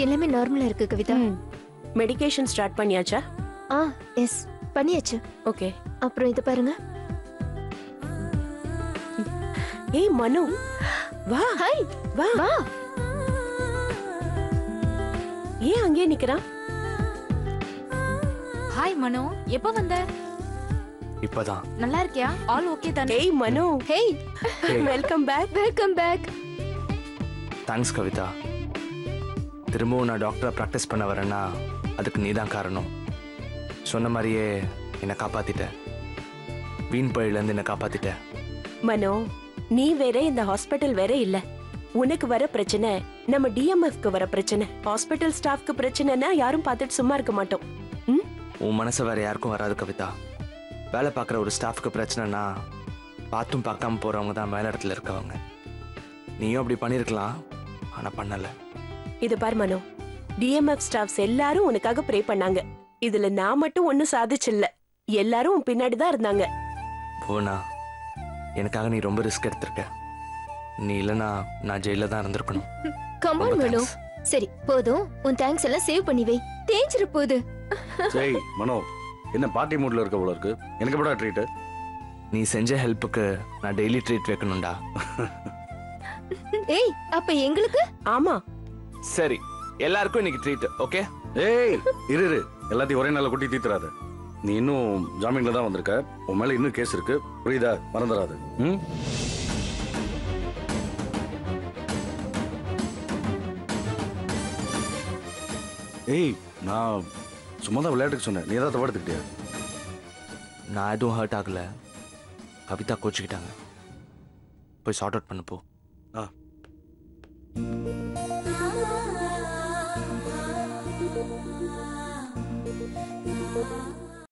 எல்லாமே நார்மலா இருக்கு கவிதா. மெடிகேஷன் ஸ்டார்ட் பண்ணியாச்சா? எஸ் பண்ணியாச்சு. ஓகே. அப்புறம் இது பாருங்க. ஏய் மனு, வா. ஹாய். வா வா. ஏன் அங்கே நிக்கிறான்? ஹாய் மனோ, எப்போ வந்த? இப்பதான். நல்லா இருக்கியா? ஆல் ஓகே தானே? ஏய் Manu. Hey. Welcome back. Welcome back. Thanks Kavitha. திரும்பவும் நான் டாக்டரா ப்ராக்டிஸ் பண்ண வரேன்னா அதுக்கு நீதான் காரணம். சொன்ன மாதிரியே என்னை காப்பாத்திட்ட. வீண் பழியிலேருந்து என்னை காப்பாத்திட்ட. மனோ, நீ வேற இந்த ஹாஸ்பிட்டல் வேற இல்ல. உனக்கு வர பிரச்சனை நம்ம டிஎம்எஃப்க்கு வர பிரச்சனை. ஹாஸ்பிட்டல் ஸ்டாஃப்க்கு பிரச்சனைனா யாரும் பார்த்துட்டு சும்மா இருக்க மாட்டோம். உன் மனசு வேற யாருக்கும் வராது கவிதா. வேலை பார்க்குற ஒரு ஸ்டாஃப்க்கு பிரச்சனைனா பார்த்தும் பார்க்காம போறவங்க தான் மேல இடத்துல இருக்கவங்க. நீயும் அப்படி பண்ணிருக்கலாம், ஆனா பண்ணல. இது பார் மனோ, டிஎம்எஃப் ஸ்டாஃப்ஸ் எல்லாரும் உனக்காக ப்ரே பண்ணாங்க. இதுல நான் மட்டும் ஒன்னும் சாதிச்சில்ல. எல்லாரும் உன் பின்னாடி தான் இருந்தாங்க. போனா எனக்காக நீ ரொம்ப ரிஸ்க் எடுத்திருக்க. நீ இல்லைன்னா நான் ஜெயில தான் இருந்திருக்கணும். கம் ஆன் மனோ. சரி போதும், உன் தேங்க்ஸ் எல்லாம் சேவ் பண்ணி வை. தேஞ்சிர போகுது. சரி மனோ, என்ன பார்ட்டி மூட்ல இருக்க போல இருக்கு. எனக்கு எப்படா ட்ரீட்? நீ செஞ்ச ஹெல்ப்புக்கு நான் டெய்லி ட்ரீட் வைக்கணும்டா. ஏய், அப்ப எங்களுக்கு? ஆமா. சரி, எல்லாருக்கும் இன்னைக்கு ட்ரீட். ஓகே? ஏய் இரு இரு, எல்லாத்தையும் ஒரே நாள்ல கொட்டி தீத்துறாத. நீ இன்னும் ஜாமீன்ல தான் வந்திருக்க. உன் மேல இன்னும் கேஸ் இருக்கு, புரியுதா? மறந்துடாது. ஏய், நான் சும்மா தான் விளையாட்டுக்கு சொன்னேன். நீ ஏதாவது தடுத்துக்கிட்டியா? நான் எதுவும் ஹர்ட் ஆகல. கவிதா கோச்சுக்கிட்டாங்க. போய் சார்ட் அவுட் பண்ண போ.